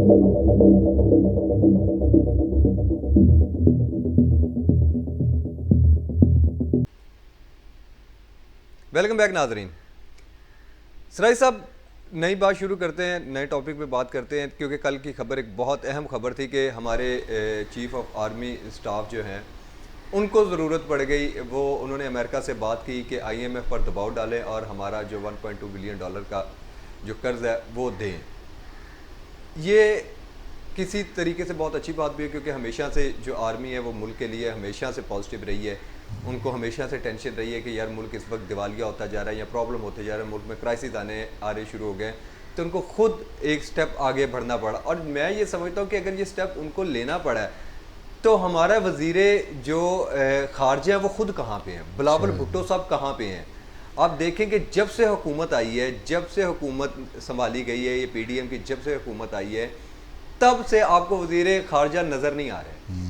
Welcome back ناظرین. سرائی صاحب نئی بات شروع کرتے ہیں, نئے ٹاپک پہ بات کرتے ہیں, کیونکہ کل کی خبر ایک بہت اہم خبر تھی کہ ہمارے چیف آف آرمی اسٹاف جو ہیں ان کو ضرورت پڑ گئی, وہ انہوں نے امریکہ سے بات کی کہ آئی ایم ایف پر دباؤ ڈالیں اور ہمارا جو $1.2 بلین کا جو قرض ہے وہ دیں. یہ کسی طریقے سے بہت اچھی بات بھی ہے, کیونکہ ہمیشہ سے جو آرمی ہے وہ ملک کے لیے ہمیشہ سے پازیٹیو رہی ہے. ان کو ہمیشہ سے ٹینشن رہی ہے کہ یار ملک اس وقت دیوالیہ ہوتا جا رہا ہے یا پرابلم ہوتے جا رہا ہے, ملک میں کرائسس آ رہے شروع ہو گئے, تو ان کو خود ایک سٹیپ آگے بڑھنا پڑا. اور میں یہ سمجھتا ہوں کہ اگر یہ سٹیپ ان کو لینا پڑا ہے تو ہمارا وزیر جو خارجہ ہیں وہ خود کہاں پہ ہیں, بلاول بھٹو صاحب کہاں پہ ہیں. آپ دیکھیں کہ جب سے حکومت آئی ہے, جب سے حکومت سنبھالی گئی ہے, یہ پی ڈی ایم کی جب سے حکومت آئی ہے, تب سے آپ کو وزیر خارجہ نظر نہیں آ رہے.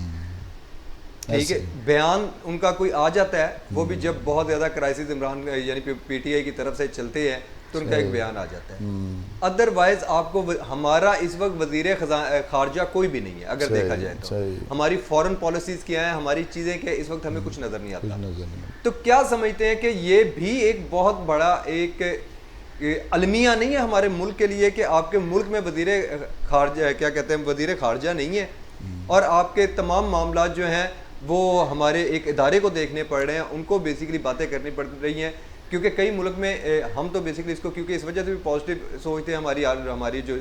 ٹھیک ہے, بیان ان کا کوئی آ جاتا ہے, وہ بھی جب بہت زیادہ کرائسس عمران یعنی پی ٹی آئی کی طرف سے چلتے ہیں تو ان کا ایک بیان آ جاتا ہے. ادروائز آپ کو ہمارا اس وقت وزیر خارجہ کوئی بھی نہیں ہے. اگر دیکھا جائے تو ہماری فورن پالیسیز کیا ہیں, ہماری چیزیں کیا, اس وقت ہمیں کچھ نظر نہیں آتا. تو کیا سمجھتے ہیں کہ یہ بھی ایک بہت بڑا ایک المیہ نہیں ہے ہمارے ملک کے لیے کہ آپ کے ملک میں وزیر خارجہ کیا کہتے ہیں وزیر خارجہ نہیں ہے, اور آپ کے تمام معاملات جو ہیں وہ ہمارے ایک ادارے کو دیکھنے پڑ رہے ہیں, ان کو بیسیکلی باتیں کرنی پڑ رہی ہیں. کیونکہ کئی ملک میں ہم تو بیسیکلی اس کو کیونکہ اس وجہ سے بھی پازیٹیو سوچتے ہیں, ہماری جو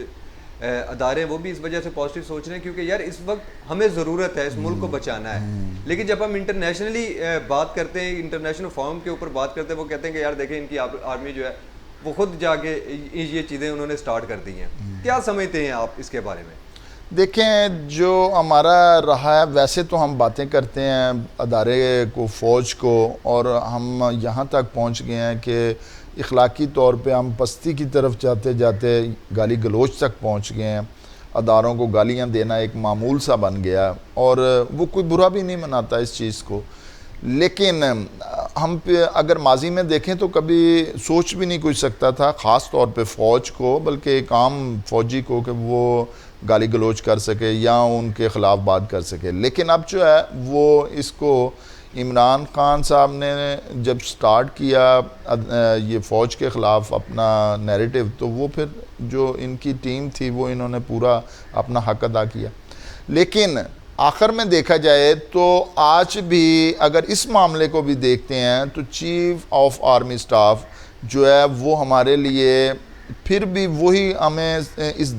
ادارے ہیں وہ بھی اس وجہ سے پازیٹیو سوچ رہے ہیں کیونکہ یار اس وقت ہمیں ضرورت ہے, اس ملک کو بچانا ہے. لیکن جب ہم انٹرنیشنلی بات کرتے ہیں, انٹرنیشنل فورم کے اوپر بات کرتے ہیں, وہ کہتے ہیں کہ یار دیکھیں ان کی آرمی جو ہے وہ خود جا کے یہ چیزیں انہوں نے سٹارٹ کر دی ہیں. کیا سمجھتے ہیں آپ اس کے بارے میں؟ دیکھیں جو ہمارا رہا ہے, ویسے تو ہم باتیں کرتے ہیں ادارے کو, فوج کو, اور ہم یہاں تک پہنچ گئے ہیں کہ اخلاقی طور پہ ہم پستی کی طرف جاتے جاتے گالی گلوچ تک پہنچ گئے ہیں. اداروں کو گالیاں دینا ایک معمول سا بن گیا, اور وہ کوئی برا بھی نہیں مناتا اس چیز کو. لیکن ہم پہ اگر ماضی میں دیکھیں تو کبھی سوچ بھی نہیں کوئی سکتا تھا, خاص طور پہ فوج کو, بلکہ ایک عام فوجی کو, کہ وہ گالی گلوچ کر سکے یا ان کے خلاف بات کر سکے. لیکن اب جو ہے وہ اس کو عمران خان صاحب نے جب سٹارٹ کیا یہ فوج کے خلاف اپنا نیریٹو, تو وہ پھر جو ان کی ٹیم تھی وہ انہوں نے پورا اپنا حق ادا کیا. لیکن آخر میں دیکھا جائے تو آج بھی اگر اس معاملے کو بھی دیکھتے ہیں تو چیف آف آرمی سٹاف جو ہے وہ ہمارے لیے پھر بھی وہی ہمیں اس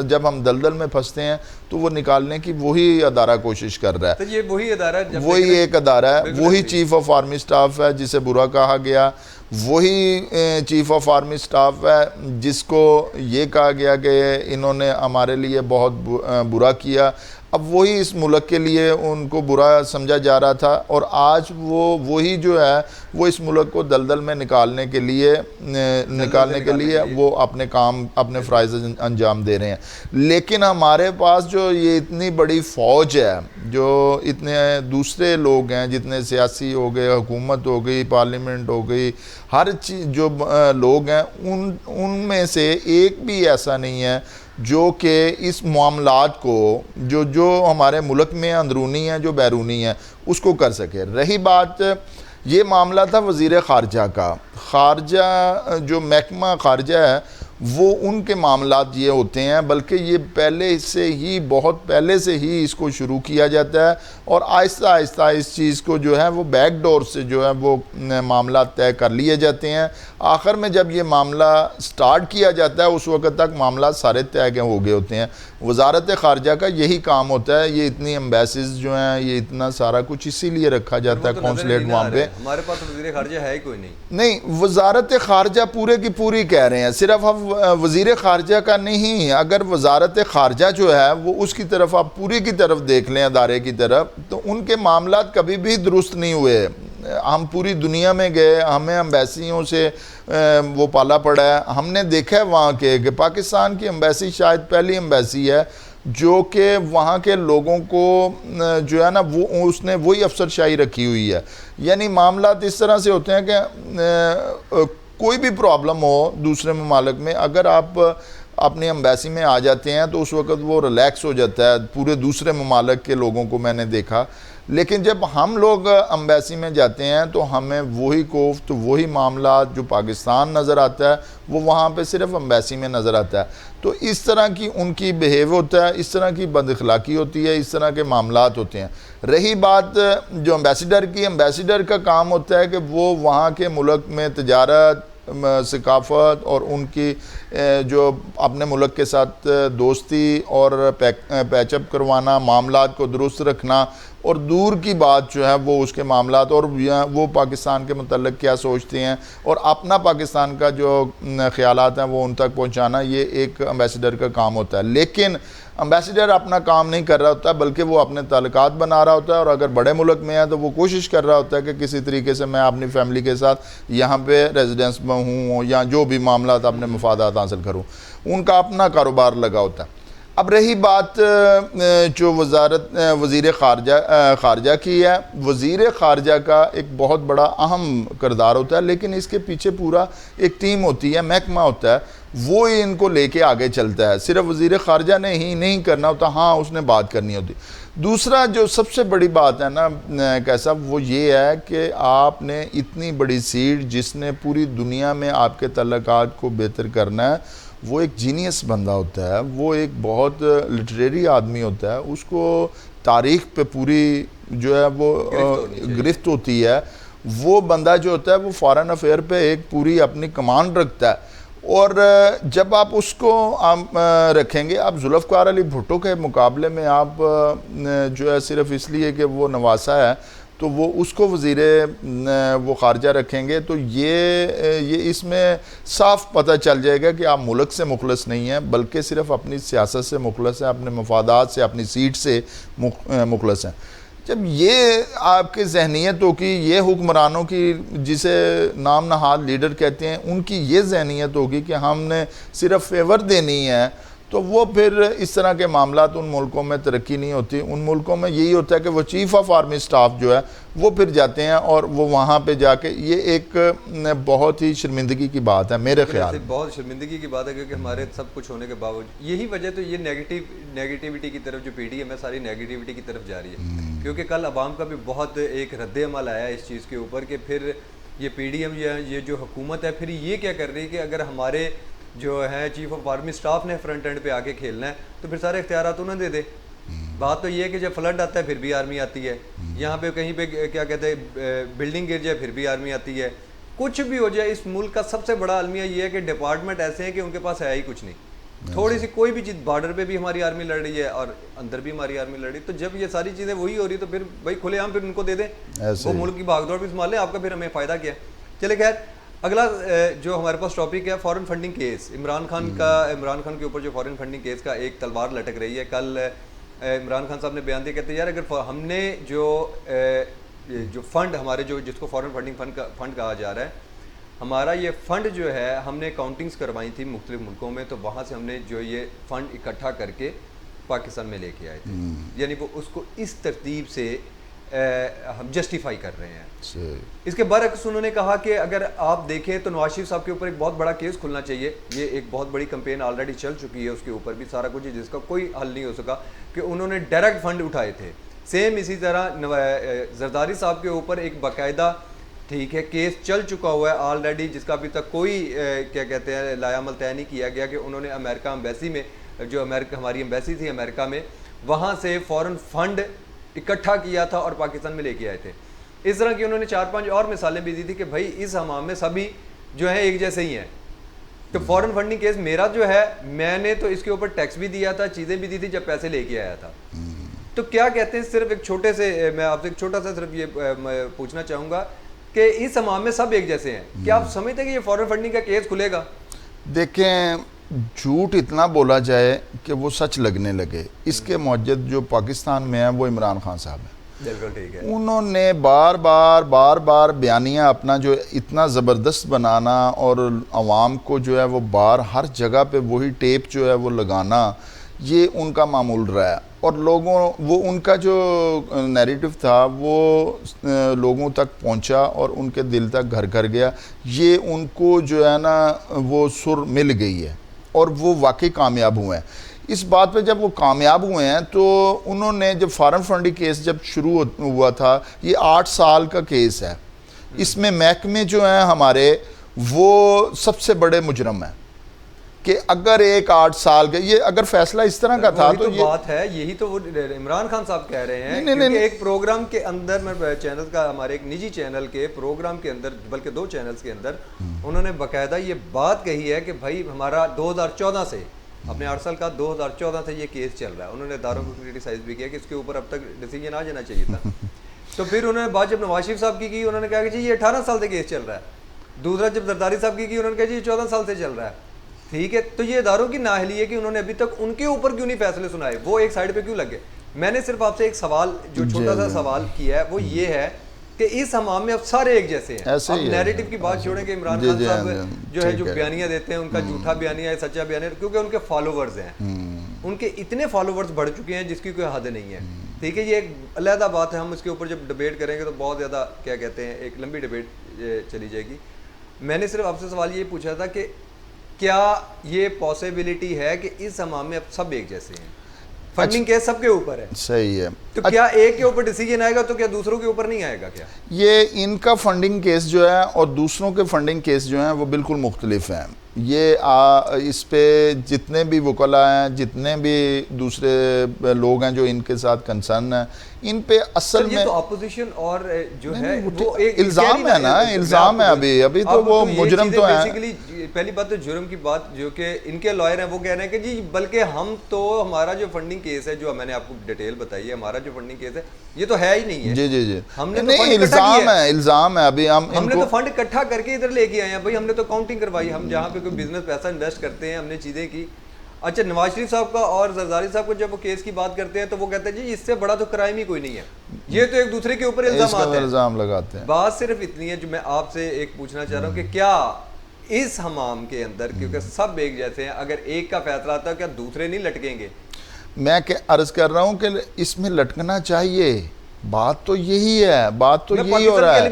جب ہم دلدل میں پھنستے ہیں تو وہ نکالنے کی وہی ادارہ کوشش کر رہا ہے. تو یہ وہی ادارہ ہے, وہی ایک ادارہ ہے, وہی چیف آف آرمی سٹاف ہے جسے برا کہا گیا, وہی چیف آف آرمی سٹاف ہے جس کو یہ کہا گیا کہ انہوں نے ہمارے لیے بہت برا کیا. اب وہی اس ملک کے لیے ان کو برا سمجھا جا رہا تھا, اور آج وہی جو ہے وہ اس ملک کو دلدل میں نکالنے کے لیے وہ اپنے کام اپنے فرائض انجام دے رہے ہیں. لیکن ہمارے پاس جو یہ اتنی بڑی فوج ہے, جو اتنے دوسرے لوگ ہیں, جتنے سیاسی ہو گئے, حکومت ہو گئی, پارلیمنٹ ہو گئی, ہر چیز جو لوگ ہیں, ان میں سے ایک بھی ایسا نہیں ہے جو کہ اس معاملات کو جو ہمارے ملک میں اندرونی ہیں, جو بیرونی ہیں, اس کو کر سکے. رہی بات یہ معاملہ تھا وزیر خارجہ کا, خارجہ جو محکمہ خارجہ ہے وہ ان کے معاملات یہ ہوتے ہیں, بلکہ یہ بہت پہلے سے ہی اس کو شروع کیا جاتا ہے, اور آہستہ آہستہ اس چیز کو جو ہے وہ بیک ڈور سے جو ہے وہ معاملات طے کر لیے جاتے ہیں. آخر میں جب یہ معاملہ سٹارٹ کیا جاتا ہے اس وقت تک معاملات سارے طے ہو گئے ہوتے ہیں. وزارت خارجہ کا یہی کام ہوتا ہے, یہ اتنی ایمبیسیز جو ہیں, یہ اتنا سارا کچھ اسی لیے رکھا جاتا ہے کونسلیٹ وہاں پہ. ہمارے پاس وزیر خارجہ ہے ہی کوئی نہیں, وزارت خارجہ پورے کی پوری کہہ رہے ہیں, صرف ہم وزیر خارجہ کا نہیں. اگر وزارت خارجہ جو ہے وہ اس کی طرف آپ پوری کی طرف دیکھ لیں, ادارے کی طرف, تو ان کے معاملات کبھی بھی درست نہیں ہوئے. ہم پوری دنیا میں گئے, ہمیں امبیسیوں سے وہ پالا پڑا ہے. ہم نے دیکھا ہے وہاں کہ پاکستان کی امبیسی شاید پہلی امبیسی ہے جو کہ وہاں کے لوگوں کو جو ہے نا اس نے وہی افسر شاہی رکھی ہوئی ہے. یعنی معاملات اس طرح سے ہوتے ہیں کہ کوئی بھی پرابلم ہو دوسرے ممالک میں, اگر آپ اپنی امبیسی میں آ جاتے ہیں تو اس وقت وہ ریلیکس ہو جاتا ہے پورے دوسرے ممالک کے لوگوں کو میں نے دیکھا. لیکن جب ہم لوگ امبیسی میں جاتے ہیں تو ہمیں وہی کوفت وہی معاملات جو پاکستان نظر آتا ہے وہ وہاں پہ صرف امبیسی میں نظر آتا ہے. تو اس طرح کی ان کی بیہیو ہوتا ہے, اس طرح کی بد اخلاقی ہوتی ہے, اس طرح کے معاملات ہوتے ہیں. رہی بات جو امبیسیڈر کی, امبیسیڈر کا کام ہوتا ہے کہ وہ وہاں کے ملک میں تجارت, ثقافت اور ان کی جو اپنے ملک کے ساتھ دوستی اور پیچ اپ کروانا, معاملات کو درست رکھنا, اور دور کی بات جو ہے وہ اس کے معاملات اور وہ پاکستان کے متعلق کیا سوچتے ہیں اور اپنا پاکستان کا جو خیالات ہیں وہ ان تک پہنچانا, یہ ایک امبیسیڈر کا کام ہوتا ہے. لیکن امبیسیڈر اپنا کام نہیں کر رہا ہوتا بلکہ وہ اپنے تعلقات بنا رہا ہوتا ہے, اور اگر بڑے ملک میں ہے تو وہ کوشش کر رہا ہوتا ہے کہ کسی طریقے سے میں اپنی فیملی کے ساتھ یہاں پہ ریزیڈنس میں ہوں یا جو بھی معاملات اپنے مفادات حاصل کروں. ان کا اپنا کاروبار لگا ہوتا ہے. اب رہی بات جو وزیر خارجہ کی ہے, وزیر خارجہ کا ایک بہت بڑا اہم کردار ہوتا ہے, لیکن اس کے پیچھے پورا ایک ٹیم ہوتی ہے, محکمہ ہوتا ہے, وہ ہی ان کو لے کے آگے چلتا ہے. صرف وزیر خارجہ نے ہی نہیں کرنا ہوتا, ہاں اس نے بات کرنی ہوتی. دوسرا جو سب سے بڑی بات ہے نا کیسا, وہ یہ ہے کہ آپ نے اتنی بڑی سیٹ جس نے پوری دنیا میں آپ کے تعلقات کو بہتر کرنا ہے, وہ ایک جینیس بندہ ہوتا ہے, وہ ایک بہت لٹریری آدمی ہوتا ہے, اس کو تاریخ پہ پوری جو ہے وہ گرفت ہوتی ہے. وہ بندہ جو ہوتا ہے وہ فارن افیئر پہ ایک پوری اپنی کمانڈ رکھتا ہے. اور جب آپ اس کو رکھیں گے, آپ ذوالفقار علی بھٹو کے مقابلے میں آپ جو ہے صرف اس لیے کہ وہ نواسا ہے تو وہ اس کو وزیر وہ خارجہ رکھیں گے, تو یہ اس میں صاف پتہ چل جائے گا کہ آپ ملک سے مخلص نہیں ہیں بلکہ صرف اپنی سیاست سے مخلص ہیں, اپنے مفادات سے, اپنی سیٹ سے مخلص ہیں. جب یہ آپ کی ذہنیت ہوگی, یہ حکمرانوں کی جسے نام نہاد لیڈر کہتے ہیں, ان کی یہ ذہنیت ہوگی کہ ہم نے صرف فیور دینی ہے, تو وہ پھر اس طرح کے معاملات ان ملکوں میں ترقی نہیں ہوتی. ان ملکوں میں یہی ہوتا ہے کہ وہ چیف آف آرمی سٹاف جو ہے وہ پھر جاتے ہیں اور وہ وہاں پہ جا کے, یہ ایک بہت ہی شرمندگی کی بات ہے میرے خیال میں. بہت شرمندگی کی بات ہے کیونکہ ہمارے سب کچھ ہونے کے باوجود یہی وجہ تو یہ نیگیٹیوٹی کی طرف جو پی ڈی ایم ہے ساری نیگیٹیوٹی کی طرف جا رہی ہے, کیونکہ کل عوام کا بھی بہت ایک رد عمل آیا اس چیز کے اوپر کہ پھر یہ پی ڈی ایم یہ جو حکومت ہے پھر یہ کیا کر رہی ہے کہ اگر ہمارے جو ہے چیف آف آرمی سٹاف نے فرنٹ اینڈ پہ آ کے کھیلنا ہے تو پھر سارے اختیارات انہیں دے دے. بات تو یہ ہے کہ جب فلڈ آتا ہے پھر بھی آرمی آتی ہے, یہاں پہ کہیں پہ کیا کہتے ہیں بلڈنگ گر جائے پھر بھی آرمی آتی ہے. کچھ بھی ہو جائے, اس ملک کا سب سے بڑا المیہ یہ ہے کہ ڈپارٹمنٹ ایسے ہیں کہ ان کے پاس ہے ہی کچھ نہیں. تھوڑی سی کوئی بھی چیز, بارڈر پہ بھی ہماری آرمی لڑ رہی ہے اور اندر بھی ہماری آرمی لڑ رہی ہے, تو جب یہ ساری چیزیں وہی ہو رہی تو پھر بھائی کھلے عام پھر ان کو دے دیں, وہ ملک کی بھاگ دوڑ بھی سنبھال لیں, آپ کا پھر ہمیں فائدہ کیا. چلے خیر, اگلا جو ہمارے پاس ٹاپک ہے foreign funding case. Imran Khan کے اوپر جو فارن فنڈنگ کیس کا ایک تلوار لٹک رہی ہے. کل عمران خان صاحب نے بیان دیا, کہتے ہیں یار اگر ہم نے جو فنڈ ہمارے جس کو فارن فنڈنگ فنڈ کہا جا رہا ہے, ہمارا یہ فنڈ جو ہے ہم نے اکاؤنٹنگز کروائی تھی مختلف ملکوں میں, تو وہاں سے ہم نے جو یہ فنڈ اکٹھا کر کے پاکستان میں لے کے آئے تھے. یعنی وہ اس کو اس ترتیب سے ہم جسٹیفائی کر رہے ہیں. اس کے برعکس انہوں نے کہا کہ اگر آپ دیکھیں تو نواز شریف صاحب کے اوپر ایک بہت بڑا کیس کھلنا چاہیے. یہ ایک بہت بڑی کمپین آلریڈی چل چکی ہے, اس کے اوپر بھی سارا کچھ جس کا کوئی حل نہیں ہو سکا کہ انہوں نے ڈائریکٹ فنڈ اٹھائے تھے. سیم اسی طرح زرداری صاحب کے اوپر ایک باقاعدہ ٹھیک ہے کیس چل چکا ہوا ہے آلریڈی, جس کا ابھی تک کوئی کیا کہتے ہیں لایا عمل طے نہیں کیا گیا کہ انہوں نے امریکہ ایمبیسی میں, جو ہماری ایمبیسی تھی امریکہ میں, وہاں سے فورن فنڈ اکٹھا کیا تھا اور پاکستان میں لے کے آئے تھے. اس طرح کی انہوں نے 4-5 اور مثالیں بھی دی تھی کہ بھائی اس حمام میں سبھی جو ہیں ایک جیسے ہی ہیں. تو فورن فنڈنگ کیس میرا جو ہے, میں نے تو اس کے اوپر ٹیکس بھی دیا تھا, چیزیں بھی دی تھی جب پیسے لے کے آیا تھا. تو کیا کہتے ہیں, صرف ایک چھوٹے سے میں آپ سے ایک چھوٹا سا صرف یہ پوچھنا چاہوں گا کہ اس حمام میں سب ایک جیسے ہیں. کیا آپ سمجھتے ہیں کہ یہ فورن فنڈنگ کا کیس کھلے گا؟ دیکھیں, جھوٹ اتنا بولا جائے کہ وہ سچ لگنے لگے. اس کے موجد جو پاکستان میں ہے وہ عمران خان صاحب ہیں. بالکل ٹھیک ہے. انہوں نے بار بار بیانیہ اپنا جو اتنا زبردست بنانا اور عوام کو جو ہے وہ ہر جگہ پہ وہی ٹیپ جو ہے وہ لگانا, یہ ان کا معمول رہا ہے. اور وہ ان کا جو نیریٹو تھا وہ لوگوں تک پہنچا اور ان کے دل تک گھر گیا. یہ ان کو جو ہے نا وہ سر مل گئی ہے. اور وہ واقعی کامیاب ہوئے ہیں. اس بات پہ جب وہ کامیاب ہوئے ہیں تو انہوں نے جب فارم فنڈنگ کیس جب شروع ہوا تھا, یہ 8 سال کا کیس ہے, اس میں محکمے جو ہیں ہمارے وہ سب سے بڑے مجرم ہیں کہ اگر ایک 8 سال کا یہ اگر فیصلہ اس طرح کا تھا تو بات ہے, یہی تو وہ عمران خان صاحب کہہ رہے ہیں کہ ایک پروگرام کے اندر, میں چینل کا ہمارے ایک نجی چینل کے پروگرام کے اندر, بلکہ 2 چینلز کے اندر انہوں نے باقاعدہ یہ بات کہی ہے کہ بھائی ہمارا 2014 سے اپنے 8 سال کا 2014 سے یہ کیس چل رہا ہے. انہوں نے اداروں کو کرٹیسائز بھی کیا کہ اس کے اوپر اب تک ڈیسیجن آ جانا چاہیے تھا. تو پھر انہوں نے بات جب نواز شریف صاحب کی انہوں نے کہا کہ جی یہ 18 سال سے کیس چل رہا ہے. دوسرا جب زرداری صاحب کی انہوں نے کہا جی یہ 14 سال سے چل رہا ہے. ٹھیک ہے, تو یہ اداروں کی نااہلی ہے کہ انہوں نے ابھی تک ان کے اوپر کیوں نہیں فیصلے سنائے, وہ ایک سائڈ پہ کیوں لگے. میں نے صرف آپ سے ایک سوال جو چھوٹا سا سوال کیا ہے وہ یہ ہے کہ اس حمام میں اب سارے ایک جیسے ہیں. اب نیریٹو کی بات چھوڑیں کہ عمران خان صاحب جو ہے جو بیانیہ دیتے ہیں ان کا جھوٹا بیانیہ ہے, سچا بیانیہ, کیونکہ ان کے فالوورز ہیں, ان کے اتنے فالوورز بڑھ چکے ہیں جس کی کوئی حد نہیں ہے. ٹھیک ہے, یہ ایک علیحدہ بات ہے, ہم اس کے اوپر جب ڈیبیٹ کریں گے تو بہت زیادہ کیا کہتے ہیں ایک لمبی ڈیبیٹ چلی جائے گی. میں نے صرف آپ سے سوال یہ پوچھا تھا کہ کیا یہ پاسبلٹی ہے کہ اس حمام میں اب سب ایک جیسے ہیں, فنڈنگ کیس سب کے اوپر ہے, صحیح ہے, تو کیا ایک کے اوپر ڈیسیجن آئے گا تو کیا دوسروں کے اوپر نہیں آئے گا؟ کیا یہ ان کا فنڈنگ کیس جو ہے اور دوسروں کے فنڈنگ کیس جو ہیں وہ بالکل مختلف ہیں. یہ اس پہ جتنے بھی وکلاء ہیں, جتنے بھی دوسرے لوگ ہیں جو ان کے ساتھ کنسرن ہیں, ان پہ اصل میں تو اپوزیشن اور جو ہے وہ الزام ہے نا, الزام ہے. ابھی تو وہ مجرم تو ہیں. بیسیکلی پہلی بات تو جرم کی بات جو کہ ان کے لائر ہیں وہ کہہ رہے ہیں کہ جی بلکہ ہم تو ہمارا جو فنڈنگ کیس ہے جو میں نے آپ کو ڈیٹیل بتائی ہے, ہمارا جو فنڈنگ کیس ہے یہ تو ہے ہی نہیں ہے. جی ہم نے نہیں, الزام ہے. ابھی ہم نے تو فنڈ اکٹھا کر کے ادھر لے کے آئے ہیں بھائی, ہم نے تو کاؤنٹنگ کروائی, ہم جہاں پہ کوئی بزنس پیسہ انویسٹ کرتے ہیں ہم نے چیزیں کی. اچھا, نواز شریف صاحب کا اور زرداری صاحب کو جب وہ کیس کی بات کرتے ہیں تو وہ کہتے ہیں جی اس سے بڑا تو کرائم ہی کوئی نہیں ہے, یہ تو ایک دوسرے کے اوپر الزام لگاتے ہیں. بات صرف اتنی ہے جو میں آپ سے ایک پوچھنا چاہ رہا ہوں کہ کیا اس حمام کے اندر, کیونکہ سب ایک جیسے ہیں, اگر ایک کا فیصلہ آتا ہے کیا دوسرے نہیں لٹکیں گے؟ میں عرض کر رہا ہوں کہ اس میں لٹکنا چاہیے. بات تو یہی ہے, بات تو یہی ہو رہا ہے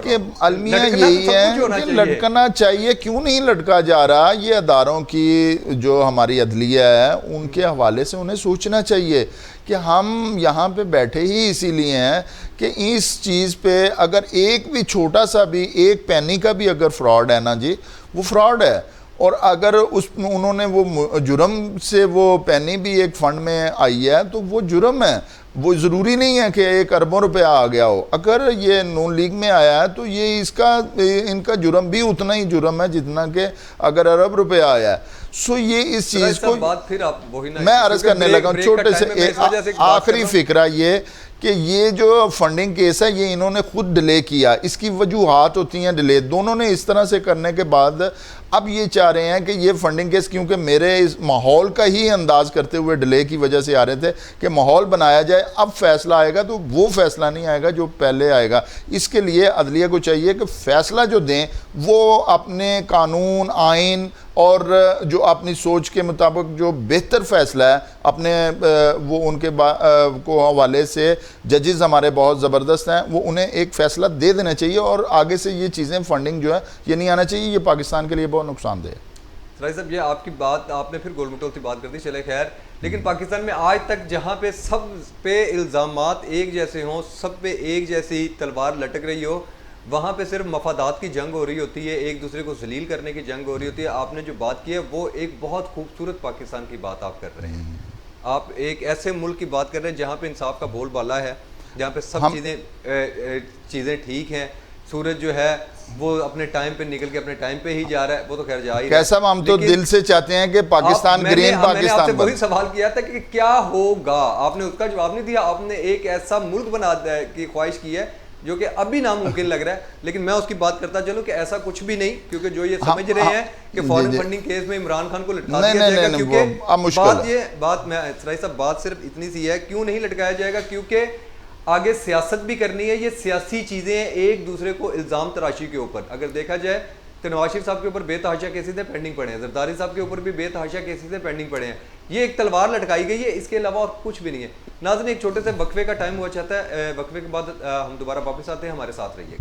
کہ المیہ یہی ہے کہ لٹکنا چاہیے. کیوں نہیں لٹکا جا رہا؟ یہ اداروں کی جو ہماری عدلیہ ہے ان کے حوالے سے انہیں سوچنا چاہیے کہ ہم یہاں پہ بیٹھے ہی اسی لیے ہیں کہ اس چیز پہ اگر ایک بھی چھوٹا سا بھی ایک پینی کا بھی اگر فراڈ ہے نا جی, وہ فراڈ ہے. اور اگر انہوں نے وہ جرم سے وہ پینی بھی ایک فنڈ میں آئی ہے تو وہ جرم ہے. وہ ضروری نہیں ہے کہ 1 اربوں روپیہ آ گیا ہو. اگر یہ نون لیگ میں آیا ہے تو یہ ان کا جرم بھی اتنا ہی جرم ہے جتنا کہ اگر ارب روپیہ آیا ہے. سو یہ اس چیز کو میں عرض کرنے لگا ہوں. چھوٹے سے آخری فکرہ یہ کہ یہ جو فنڈنگ کیس ہے یہ انہوں نے خود ڈیلے کیا. اس کی وجوہات ہوتی ہیں ڈیلے, دونوں نے اس طرح سے کرنے کے بعد اب یہ چاہ رہے ہیں کہ یہ فنڈنگ کیس, کیونکہ میرے اس ماحول کا ہی انداز کرتے ہوئے ڈیلے کی وجہ سے آ رہے تھے کہ ماحول بنایا جائے, اب فیصلہ آئے گا تو وہ فیصلہ نہیں آئے گا جو پہلے آئے گا. اس کے لیے عدلیہ کو چاہیے کہ فیصلہ جو دیں وہ اپنے قانون, آئین اور جو اپنی سوچ کے مطابق جو بہتر فیصلہ ہے اپنے وہ ان کے کو حوالے سے ججز ہمارے بہت زبردست ہیں, وہ انہیں ایک فیصلہ دے دینا چاہیے. اور آگے سے یہ چیزیں فنڈنگ جو ہے یہ نہیں آنا چاہیے, یہ پاکستان کے لیے بہت نقصان دہ ہے. سراج صاحب یہ آپ کی بات, آپ نے پھر گول مٹول سے بات کر دی, چلے خیر, لیکن پاکستان میں آج تک جہاں پہ سب پہ الزامات ایک جیسے ہوں, سب پہ ایک جیسی تلوار لٹک رہی ہو, وہاں پہ صرف مفادات کی جنگ ہو رہی ہوتی ہے, ایک دوسرے کو ذلیل کرنے کی جنگ ہو رہی ہوتی ہے. آپ نے جو بات کی ہے وہ ایک بہت خوبصورت پاکستان کی بات آپ کر رہے ہیں. آپ ایک ایسے ملک کی بات کر رہے ہیں جہاں پہ انصاف کا بول بالا ہے, جہاں پہ سب چیزیں ٹھیک ہیں. سورج جو ہے وہ اپنے ٹائم پہ نکل کے اپنے ٹائم پہ ہی جا رہا ہے, وہ تو خیر جا ہی کیسا ہم تو دل سے چاہتے ہیں کہ پاکستان گرین پاکستان. میں نے آپ سے وہی سوال کیا تھا کہ کیا ہوگا, آپ نے اس کا جواب نہیں دیا. آپ نے ایک ایسا ملک بنا کی خواہش کی ہے جو کہ ابھی ناممکن لگ رہا ہے, لیکن میں اس کی بات کرتا چلوں کہ ایسا کچھ بھی نہیں, کیونکہ جو یہ سمجھ رہے ہیں کہ فارن فنڈنگ کیس میں عمران خان کو لٹکا دیا جائے گا, کیونکہ بات صرف بات صرف اتنی سی ہے, کیوں نہیں لٹکایا جائے گا, کیونکہ آگے سیاست بھی کرنی ہے. یہ سیاسی چیزیں ایک دوسرے کو الزام تراشی کے اوپر اگر دیکھا جائے تو نواز شریف صاحب کے اوپر بے تحاشا کیسز پینڈنگ پڑے ہیں, زرداری صاحب کے اوپر بھی بے تحاشا کیسز پینڈنگ پڑے ہیں. یہ ایک تلوار لٹکائی گئی ہے, اس کے علاوہ اور کچھ بھی نہیں ہے. ناظرین ایک چھوٹے سے وقفے کا ٹائم ہوا چاہتا ہے, وقفے کے بعد ہم دوبارہ واپس آتے ہیں, ہمارے ساتھ رہیے.